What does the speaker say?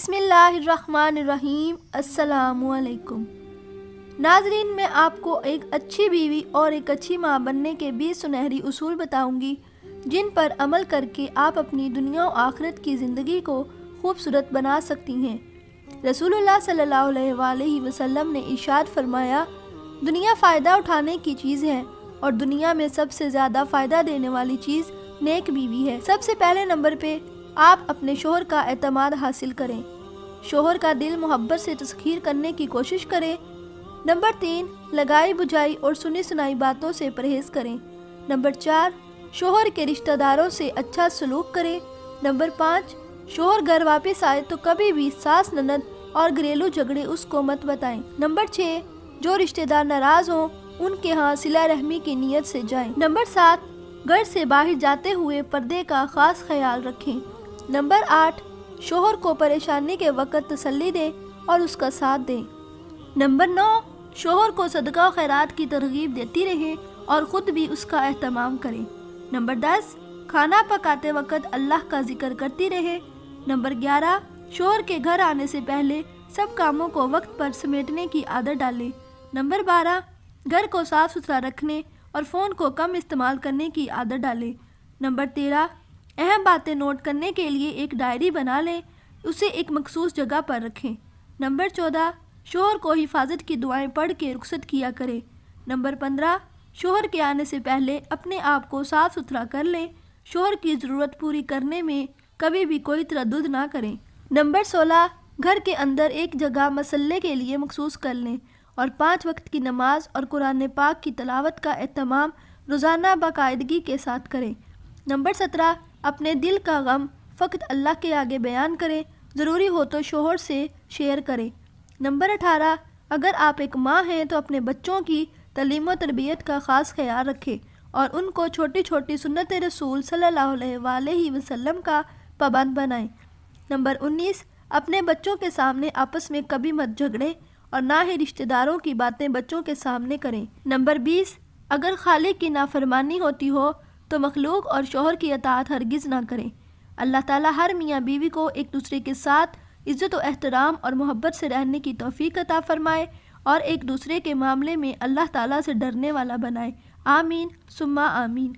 بسم اللہ الرحمن الرحیم۔ السلام علیکم ناظرین، میں آپ کو ایک اچھی بیوی اور ایک اچھی ماں بننے کے 20 سنہری اصول بتاؤں گی جن پر عمل کر کے آپ اپنی دنیا و آخرت کی زندگی کو خوبصورت بنا سکتی ہیں۔ رسول اللہ صلی اللہ علیہ وآلہ وسلم نے ارشاد فرمایا، دنیا فائدہ اٹھانے کی چیز ہے اور دنیا میں سب سے زیادہ فائدہ دینے والی چیز نیک بیوی ہے۔ سب سے پہلے نمبر پہ آپ اپنے شوہر کا اعتماد حاصل کریں۔ شوہر کا دل محبت سے تسخیر کرنے کی کوشش کریں۔ نمبر 3، لگائی بجھائی اور سنی سنائی باتوں سے پرہیز کریں۔ نمبر 4، شوہر کے رشتہ داروں سے اچھا سلوک کریں۔ نمبر 5، شوہر گھر واپس آئے تو کبھی بھی ساس نند اور گھریلو جھگڑے اس کو مت بتائیں۔ نمبر 6، جو رشتہ دار ناراض ہوں ان کے ہاں صلہ رحمی کی نیت سے جائیں۔ نمبر 7، گھر سے باہر جاتے ہوئے پردے کا خاص خیال رکھیں۔ نمبر 8، شوہر کو پریشانی کے وقت تسلی دیں اور اس کا ساتھ دیں۔ نمبر 9، شوہر کو صدقہ و خیرات کی ترغیب دیتی رہیں اور خود بھی اس کا اہتمام کریں۔ نمبر 10، کھانا پکاتے وقت اللہ کا ذکر کرتی رہیں۔ نمبر 11، شوہر کے گھر آنے سے پہلے سب کاموں کو وقت پر سمیٹنے کی عادت ڈالیں۔ نمبر 12، گھر کو صاف ستھرا رکھنے اور فون کو کم استعمال کرنے کی عادت ڈالیں۔ نمبر 13، اہم باتیں نوٹ کرنے کے لیے ایک ڈائری بنا لیں، اسے ایک مخصوص جگہ پر رکھیں۔ نمبر 14، شوہر کو حفاظت کی دعائیں پڑھ کے رخصت کیا کریں۔ نمبر 15، شوہر کے آنے سے پہلے اپنے آپ کو صاف ستھرا کر لیں۔ شوہر کی ضرورت پوری کرنے میں کبھی بھی کوئی تردد نہ کریں۔ نمبر 16، گھر کے اندر ایک جگہ مصلی کے لیے مخصوص کر لیں اور 5 وقت کی نماز اور قرآن پاک کی تلاوت کا اہتمام روزانہ باقاعدگی کے ساتھ کریں۔ نمبر 17، اپنے دل کا غم فقط اللہ کے آگے بیان کریں، ضروری ہو تو شوہر سے شیئر کریں۔ نمبر 18، اگر آپ ایک ماں ہیں تو اپنے بچوں کی تعلیم و تربیت کا خاص خیال رکھیں اور ان کو چھوٹی چھوٹی سنت رسول صلی اللہ علیہ وآلہ وسلم کا پابند بنائیں۔ نمبر 19، اپنے بچوں کے سامنے آپس میں کبھی مت جھگڑیں اور نہ ہی رشتہ داروں کی باتیں بچوں کے سامنے کریں۔ نمبر 20، اگر خالق کی نافرمانی ہوتی ہو تو مخلوق اور شوہر کی اطاعت ہرگز نہ کریں۔ اللہ تعالیٰ ہر میاں بیوی کو ایک دوسرے کے ساتھ عزت و احترام اور محبت سے رہنے کی توفیق عطا فرمائے اور ایک دوسرے کے معاملے میں اللہ تعالیٰ سے ڈرنے والا بنائے۔ آمین ثم آمین۔